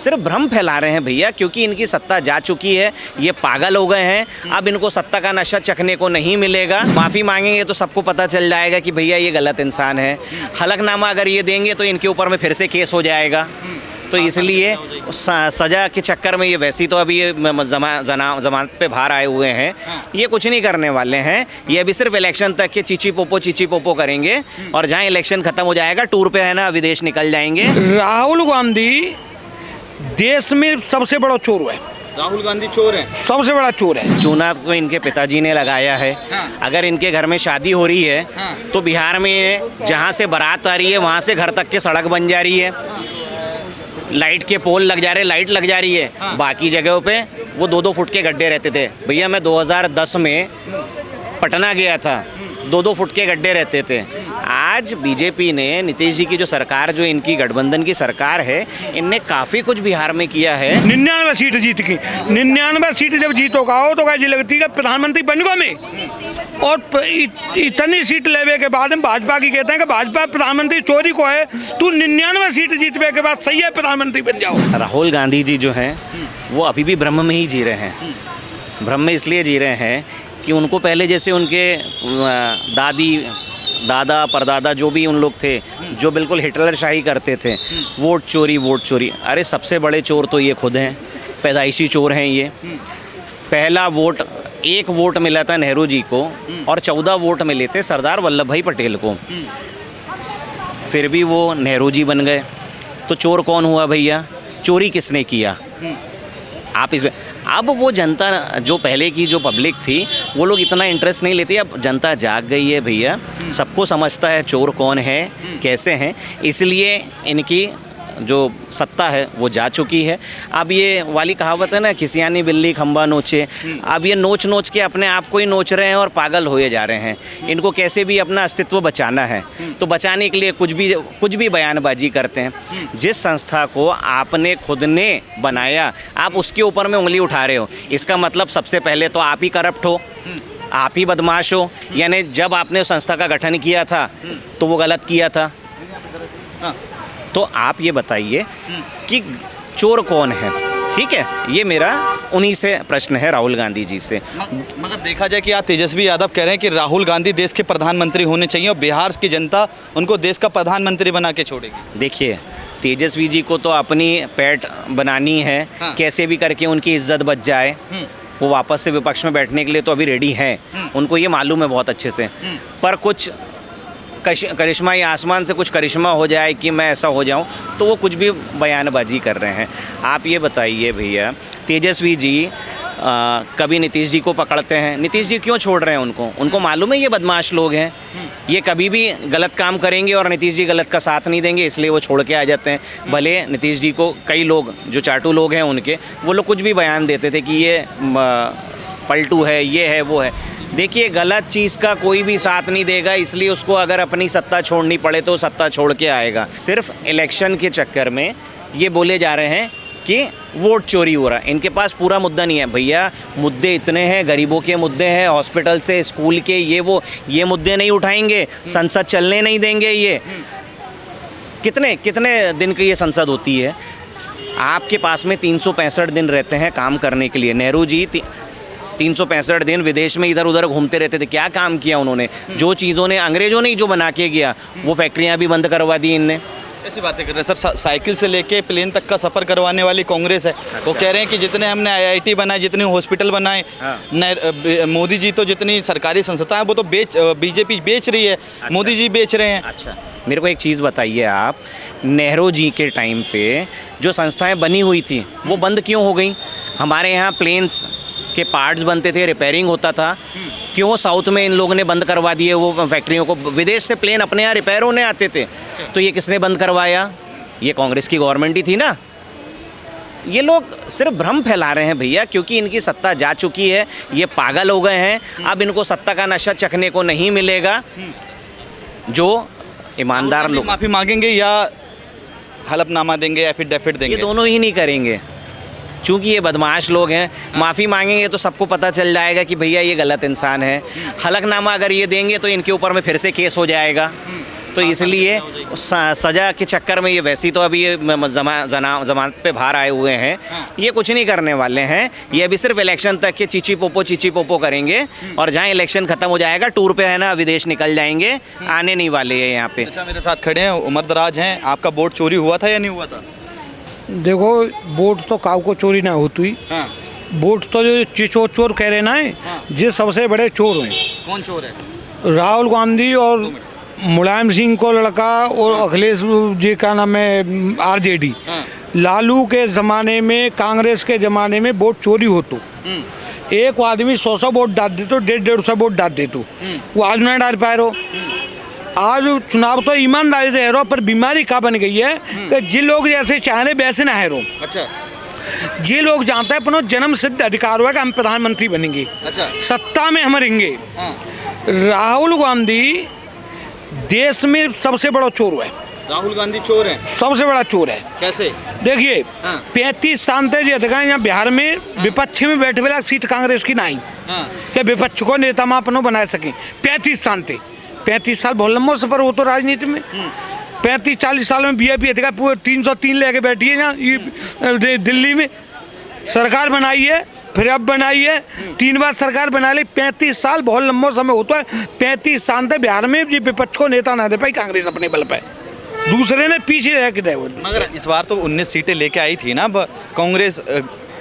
सिर्फ भ्रम फैला रहे हैं भैया, क्योंकि इनकी सत्ता जा चुकी है, ये पागल हो गए हैं। अब इनको सत्ता का नशा चखने को नहीं मिलेगा। माफ़ी मांगेंगे तो सबको पता चल जाएगा कि भैया ये गलत इंसान है। हलफनामा अगर ये देंगे तो इनके ऊपर में फिर से केस हो जाएगा। तो इसलिए सज़ा के चक्कर में ये वैसी तो अभी ये जमानत पे बाहर आए हुए हैं, ये कुछ नहीं करने वाले हैं। ये अभी सिर्फ इलेक्शन तक के चीची पोपो करेंगे और जहाँ इलेक्शन खत्म हो जाएगा टूर पे है ना विदेश निकल जाएंगे। राहुल गांधी देश में सबसे बड़ा चोर है। राहुल गांधी चोर है, सबसे बड़ा चोर है। चुनाव तो इनके पिताजी ने लगाया है। अगर इनके घर में शादी हो रही है तो बिहार में जहाँ से बारात आ रही है वहाँ से घर तक के सड़क बन जा रही है, लाइट के पोल लग जा रहे, लाइट लग जा रही है। बाकी जगहों पे वो 2-2 फुट के गड्ढे रहते थे। भैया मैं 2010 में पटना गया था, 2-2 फुट के गड्ढे रहते थे। आज बीजेपी ने, नीतीश जी की जो सरकार, जो इनकी गठबंधन की सरकार है, इनने काफ़ी कुछ बिहार में किया है। 99 सीट जीत की। 99 सीट जब जीतोगा हो तो कैसी लगती है प्रधानमंत्री बनूंगा मैं। और इतनी सीट लेवे के बाद हम भाजपा की कहते हैं कि भाजपा प्रधानमंत्री चोरी को है, तू 99 सीट जीतने के बाद सही है प्रधानमंत्री बन जाओ। राहुल गांधी जी जो हैं वो अभी भी भ्रम में ही जी रहे हैं। भ्रम में इसलिए जी रहे हैं कि उनको पहले जैसे उनके दादा परदादा जो भी उन लोग थे, जो बिल्कुल हिटलर शाही करते थे, वोट चोरी। अरे सबसे बड़े चोर तो ये खुद हैं, पैदाइशी चोर हैं ये। पहला वोट 1 वोट मिला था नेहरू जी को और 14 वोट मिले थे सरदार वल्लभ भाई पटेल को, फिर भी वो नेहरू जी बन गए। तो चोर कौन हुआ भैया? चोरी किसने किया? आप इसमें अब वो जनता जो पहले की जो पब्लिक थी वो लोग इतना इंटरेस्ट नहीं लेती। अब जनता जाग गई है भैया, सबको समझता है चोर कौन है, कैसे हैं, इसलिए इनकी जो सत्ता है वो जा चुकी है। अब ये वाली कहावत है ना, खिसियानी बिल्ली खंबा नोचे। अब ये नोच के अपने आप को ही नोच रहे हैं और पागल होए जा रहे हैं। इनको कैसे भी अपना अस्तित्व बचाना है तो बचाने के लिए कुछ भी बयानबाजी करते हैं। जिस संस्था को आपने खुद ने बनाया आप उसके ऊपर में उंगली उठा रहे हो, इसका मतलब सबसे पहले तो आप ही करप्ट हो, आप ही बदमाश हो। यानी जब आपने उस संस्था का गठन किया था तो वो गलत किया था। तो आप ये बताइए कि चोर कौन है? ठीक है, ये मेरा उन्हीं से प्रश्न है, राहुल गांधी जी से। मगर देखा जाए कि आज तेजस्वी यादव कह रहे हैं कि राहुल गांधी देश के प्रधानमंत्री होने चाहिए और बिहार की जनता उनको देश का प्रधानमंत्री बना के छोड़ेगी। देखिए, तेजस्वी जी को तो अपनी पैठ बनानी है। कैसे भी करके उनकी इज्जत बच जाए, वो वापस से विपक्ष में बैठने के लिए तो अभी रेडी हैं। उनको ये मालूम है बहुत अच्छे से। पर कुछ करिश्मा या आसमान से कुछ करिश्मा हो जाए कि मैं ऐसा हो जाऊं, तो वो कुछ भी बयानबाजी कर रहे हैं। आप ये बताइए भैया, तेजस्वी जी कभी नीतीश जी को पकड़ते हैं, नीतीश जी क्यों छोड़ रहे हैं उनको मालूम है ये बदमाश लोग हैं, ये कभी भी गलत काम करेंगे और नीतीश जी गलत का साथ नहीं देंगे, इसलिए वो छोड़ के आ जाते हैं। भले नीतीश जी को कई लोग जो चाटू लोग हैं उनके, वो लोग कुछ भी बयान देते थे कि ये पलटू है, ये है, वो है। देखिए, गलत चीज़ का कोई भी साथ नहीं देगा, इसलिए उसको अगर अपनी सत्ता छोड़नी पड़े तो सत्ता छोड़ के आएगा। सिर्फ इलेक्शन के चक्कर में ये बोले जा रहे हैं कि वोट चोरी हो रहा है। इनके पास पूरा मुद्दा नहीं है भैया। मुद्दे इतने हैं, गरीबों के मुद्दे हैं, हॉस्पिटल से स्कूल के, ये मुद्दे नहीं उठाएंगे, संसद चलने नहीं देंगे। ये कितने दिन की ये संसद होती है? आपके पास में 365 दिन रहते हैं काम करने के लिए। नेहरू जी 365 दिन विदेश में इधर उधर घूमते रहते थे। क्या काम किया उन्होंने? जो चीज़ों ने अंग्रेज़ों ने जो बना के गया, वो फैक्ट्रियाँ भी बंद करवा दी इनने। ऐसी बातें कर रहे हैं सर। साइकिल से लेके प्लेन तक का सफ़र करवाने वाली कांग्रेस है। वो कह रहे हैं कि जितने हमने IIT बनाए, जितने हॉस्पिटल बनाए, मोदी जी तो जितनी सरकारी संस्थाएं वो तो बीजेपी बेच रही है। मोदी जी बेच रहे हैं। अच्छा, मेरे को एक चीज़ बताइए आप, नेहरू जी के टाइम पे जो संस्थाएं बनी हुई थी वो बंद क्यों हो गई? हमारे यहाँ प्लेन्स के पार्ट्स बनते थे, रिपेयरिंग होता था, क्यों साउथ में इन लोगों ने बंद करवा दिए वो फैक्ट्रियों को? विदेश से प्लेन अपने यहाँ रिपेयर होने आते थे, तो ये किसने बंद करवाया? ये कांग्रेस की गवर्नमेंट ही थी ना। ये लोग सिर्फ भ्रम फैला रहे हैं भैया, क्योंकि इनकी सत्ता जा चुकी है, ये पागल हो गए हैं। अब इनको सत्ता का नशा चखने को नहीं मिलेगा। जो ईमानदार लोग माफ़ी मांगेंगे या हलफनामा देंगे या फिर डेफिट देंगे? ये दोनों ही नहीं करेंगे, चूँकि ये बदमाश लोग हैं। माफ़ी मांगेंगे तो सबको पता चल जाएगा कि भैया ये गलत इंसान है। हलफनामा अगर ये देंगे तो इनके ऊपर में फिर से केस हो जाएगा। तो इसलिए सज़ा के चक्कर में ये वैसी तो अभी ये जमानत पे बाहर आए हुए हैं, ये कुछ नहीं करने वाले हैं। ये अभी सिर्फ इलेक्शन तक के चीची पोपो करेंगे और जहाँ इलेक्शन खत्म हो जाएगा टूर पे है ना विदेश निकल जाएंगे, आने नहीं वाले हैं यहाँ पे। अच्छा, मेरे साथ खड़े हैं उमर दराज हैं। आपका वोट चोरी हुआ था या नहीं हुआ था? देखो वोट तो काऊ को चोरी ना होती, हाँ। वोट तो जो चोर कह रहे ना ये सबसे बड़े चोर हैं। कौन चोर है? राहुल गांधी और मुलायम सिंह को लड़का और अखिलेश जी का नाम है आरजेडी। लालू के ज़माने में, कांग्रेस के ज़माने में वोट चोरी हो तो एक आदमी 100 वोट डाल दे तो 150 वोट डाल दे तो वो आज ना डाल पाए रहो। आज चुनाव तो ईमानदारी से है पर बीमारी का बन गई है कि जिन लोग जैसे चाह रहे वैसे ना है रो। अच्छा, ये लोग जानते हैं अपना जन्म सिद्ध अधिकार हुआ कि हम प्रधानमंत्री बनेंगे, अच्छा, सत्ता में हम रहेंगे। हाँ। राहुल गांधी देश में सबसे बड़ा चोर है। राहुल गांधी चोर है? सबसे बड़ा चोर है। कैसे? देखिए, हाँ। 35 साल तक ये देखा यहाँ बिहार में विपक्ष में बैठे वाला सीट कांग्रेस की नहीं, हाँ। कि विपक्ष को नेता माँ अपनों बना सके। 35 साल थे, 35 साल बहुत लंबा सफर हो तो राजनीति में। 35-40 साल में बीजेपी देखा पूरे 303 लेके बैठी है यहाँ दिल्ली में, सरकार बनाई है, फिर अब बनाई है, 3 बार सरकार बना ली। 35 साल बहुत लंबा समय होता है। 35 साल तक बिहार में ये विपक्ष को नेता ना दे पाई कांग्रेस अपने बल पे, दूसरे ने पीछे रह के दे। मगर इस बार तो 19 सीटें लेके आई थी ना कांग्रेस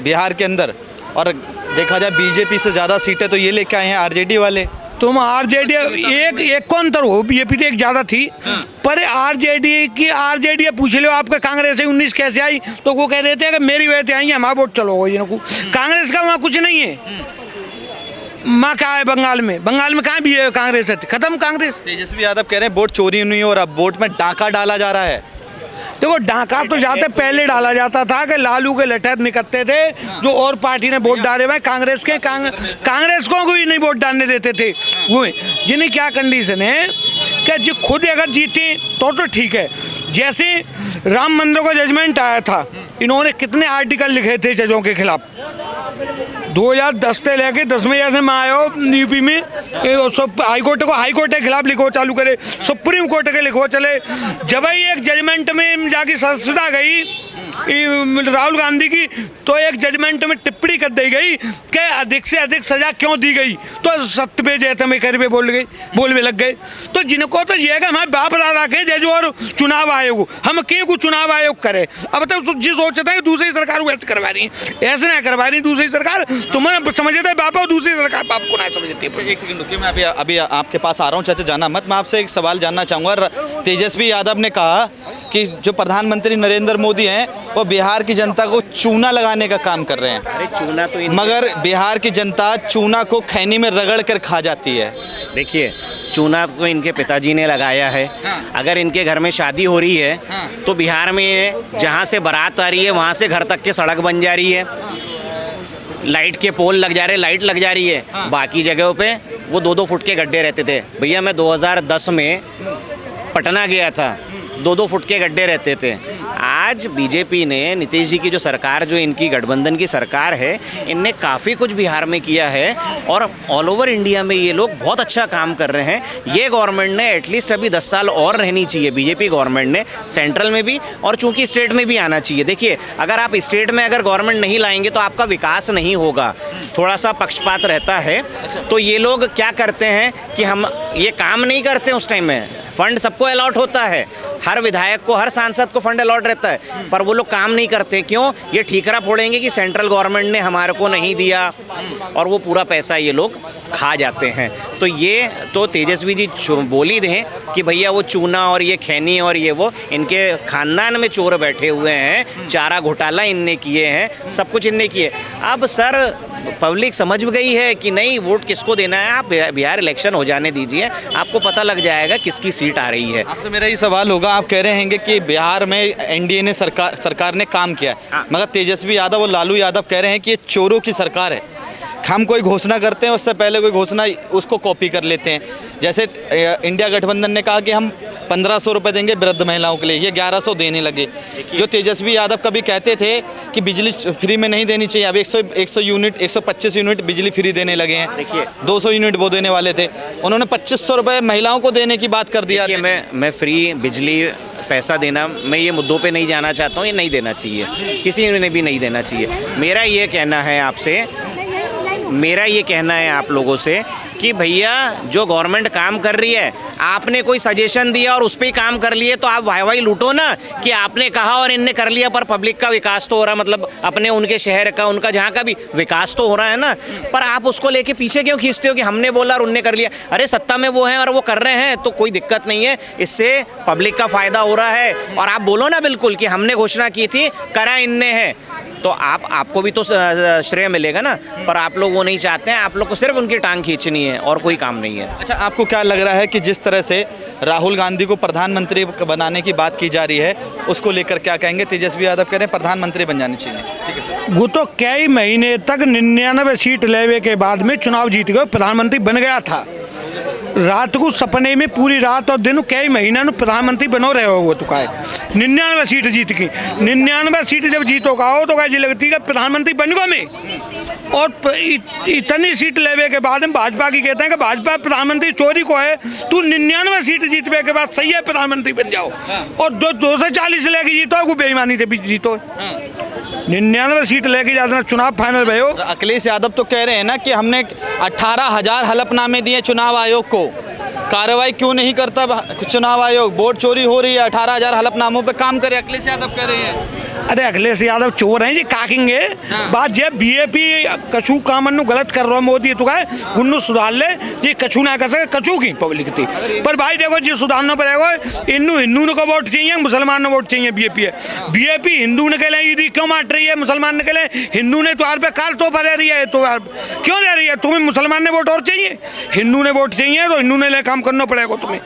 बिहार के अंदर, और देखा जाए बीजेपी से ज़्यादा सीटें तो ये लेके आए हैं आरजेडी वाले। तुम आरजेडी एक को अंतर हो, बीजेपी तो एक ज़्यादा थी, पर आरजेडी पूछ लो आपका कांग्रेस से 19 कैसे आई, तो वो कह देते हैं कि मेरी वजह से आई है, हमारा वोट चलो जिनको। कांग्रेस का वहाँ कुछ नहीं है। माँ क्या है बंगाल में कहाँ भी है कांग्रेस है, खत्म कांग्रेस। तेजस्वी यादव कह रहे हैं वोट चोरी नहीं हो रहा, वोट में डाका डाला जा रहा है। देखो डाका तो जाते पहले डाला जाता था कि लालू के लठैत निकलते थे जो और पार्टी ने वोट डाले भाई कांग्रेस को भी नहीं वोट डालने देते थे। वो जिन्हें क्या कंडीशन है कि जो खुद अगर जीते तो ठीक है। जैसे राम मंदिर का जजमेंट आया था, इन्होंने कितने आर्टिकल लिखे थे जजों के खिलाफ। 2010 से लेके 10 में जैसे मैं आया हो यूपी में, सब हाईकोर्ट के खिलाफ लिखो चालू करे, सुप्रीम कोर्ट के लिखो चले। जब ही एक जजमेंट में जाके सदस्यता गई राहुल गांधी की, तो एक जजमेंट में टिप्पणी कर दी गई कि अधिक से अधिक सजा क्यों दी गई, तो 7 पे जैसे में कर बोलने लग गए। तो जिनको तो ये है कि हमारे बाप दादा के जज और चुनाव आयोग, हम क्यों को चुनाव आयोग करे। अब तो जी सोचता है कि दूसरी सरकार वैसे करवा रही है, ऐसे ना करवा रही दूसरी सरकार। तुम्हें समझते है बाप, दूसरी सरकार बाप को ना समझती है। एक सेकंड रुकिए, मैं अभी आपके पास आ रहा हूँ। चाचा जाना मत, मैं आपसे एक सवाल जानना चाहूँगा। तेजस्वी यादव ने कहा कि जो प्रधानमंत्री नरेंद्र मोदी हैं वो बिहार की जनता को चूना लगाने का काम कर रहे हैं। अरे चूना तो मगर बिहार की जनता चूना को खैनी में रगड़ कर खा जाती है। देखिए, चूना तो इनके पिताजी ने लगाया है। अगर इनके घर में शादी हो रही है तो बिहार में जहाँ से बारात आ रही है वहाँ से घर तक के सड़क बन जा रही है, लाइट के पोल लग जा रहे, लाइट लग जा रही है। बाकी जगहों पे वो 2-2 फुट के गड्ढे रहते थे। भैया मैं 2010 में पटना गया था, 2-2 फुट के गड्ढे रहते थे। आज बीजेपी ने, नीतीश जी की जो सरकार, जो इनकी गठबंधन की सरकार है, इनने काफ़ी कुछ बिहार में किया है और ऑल ओवर इंडिया में ये लोग बहुत अच्छा काम कर रहे हैं। ये गवर्नमेंट ने एटलीस्ट अभी 10 साल और रहनी चाहिए, बीजेपी गवर्नमेंट ने, सेंट्रल में भी और चूंकि स्टेट में भी आना चाहिए। देखिए, अगर आप स्टेट में अगर गवर्नमेंट नहीं लाएंगे तो आपका विकास नहीं होगा, थोड़ा सा पक्षपात रहता है। तो ये लोग क्या करते हैं कि हम ये काम नहीं करते, उस टाइम में फंड सबको अलॉट होता है, हर विधायक को, हर सांसद को फंड अलॉट रहता है, पर वो लोग काम नहीं करते। क्यों? ये ठीकरा फोड़ेंगे कि सेंट्रल गवर्नमेंट ने हमारे को नहीं दिया, और वो पूरा पैसा ये लोग खा जाते हैं। तो ये तो तेजस्वी जी बोल ही दें कि भैया वो चूना और ये खैनी और ये वो इनके खानदान में चोर बैठे हुए हैं, चारा घोटाला इनने किए हैं, सब कुछ इनने किए। अब सर पब्लिक समझ गई है कि नहीं वोट किसको देना है। आप बिहार इलेक्शन हो जाने दीजिए, आपको पता लग जाएगा किसकी सीट आ रही है। आपसे मेरा ये सवाल होगा, आप कह रहे हैं कि बिहार में एनडीए ने सरकार ने काम किया, मगर तेजस्वी यादव और लालू यादव कह रहे हैं कि ये चोरों की सरकार है। हम कोई घोषणा करते हैं उससे पहले कोई घोषणा उसको कॉपी कर लेते हैं। जैसे इंडिया गठबंधन ने कहा कि हम 1500 रुपए देंगे वृद्ध महिलाओं के लिए, ये 1100 देने लगे। जो तेजस्वी यादव कभी कहते थे कि बिजली फ्री में नहीं देनी चाहिए, अब 100 यूनिट 125 यूनिट बिजली फ्री देने लगे हैं। देखिए 200 यूनिट वो देने वाले थे, उन्होंने 2500 रुपए महिलाओं को देने की बात कर दिया। देखिए मैं फ्री बिजली पैसा देना, मैं ये मुद्दों पे नहीं जाना चाहता हूँ, ये नहीं देना चाहिए, किसी ने भी नहीं देना चाहिए। मेरा ये कहना है आपसे, मेरा ये कहना है आप लोगों से कि भैया जो गवर्नमेंट काम कर रही है, आपने कोई सजेशन दिया और उस पर ही काम कर लिए तो आप वाई लूटो ना कि आपने कहा और इनने कर लिया, पर पब्लिक का विकास तो हो रहा, मतलब अपने उनके शहर का, उनका जहाँ का भी विकास तो हो रहा है ना। पर आप उसको लेके पीछे क्यों खींचते हो कि हमने बोला और उनने कर लिया? अरे सत्ता में वो हैं और वो कर रहे हैं तो कोई दिक्कत नहीं है, इससे पब्लिक का फायदा हो रहा है। और आप बोलो ना बिल्कुल कि हमने घोषणा की थी, करा इनने है, तो आपको भी तो श्रेय मिलेगा ना। पर आप लोग वो नहीं चाहते हैं, आप लोग को सिर्फ उनकी टांग खींचनी है और कोई काम नहीं है। अच्छा, आपको क्या लग रहा है कि जिस तरह से राहुल गांधी को प्रधानमंत्री बनाने की बात की जा रही है, उसको लेकर क्या कहेंगे? तेजस्वी यादव कह रहे हैं प्रधानमंत्री बन जानी चाहिए। ठीक है सर। वो तो कई महीने तक 99 सीट लेवे के बाद में चुनाव जीत गए, प्रधानमंत्री बन गया था। रात को सपने में पूरी रात और दिन कई महीना प्रधानमंत्री बनो रहे हो तो है। 99 सीट जीत की, 99 सीट जब जीतोगा हो तो जी लगती है प्रधानमंत्री बन गो में। और इतनी सीट लेवे के बाद में भाजपा की कहते हैं कि भाजपा प्रधानमंत्री चोरी को है, तू 99 सीट जीतने के बाद सही है प्रधानमंत्री बन जाओ। और 240 लेके जीतो को बेईमानी से भी जीतो। 99 सीट लेके जाते चुनाव फाइनल भयो। अखिलेश यादव तो कह रहे हैं ना कि हमने 18,000 हलफनामे दिए चुनाव आयोग को, कार्रवाई क्यों नहीं करता चुनाव आयोग? वोट चोरी हो रही है, 18,000 हलफनामों पे काम करे, अखिलेश यादव कह रहे हैं। अरे अखिलेश यादव चोर हैं जी, काकेंगे बात जब बीजेपी कछु कामन गलत कर रहा मोदी तो कहे गुन्नू सुधार ले, जी कछु ना कर सके, कछु की पब्लिक थी। पर भाई देखो जी सुधारना पड़ेगा, इन्नू हिंदू को वोट चाहिए, मुसलमान ने वोट चाहिए। बीजेपी हिंदू ने कहले ईदी क्यों मार रही है, मुसलमान ने कहले हिंदू ने त्योहार पे कार तो दे रही है, तो क्यों दे रही है? तुम्हें मुसलमान ने वोट और चाहिए, हिंदू ने वोट चाहिए, तो हिंदू ने ले काम करना पड़ेगा तुम्हें।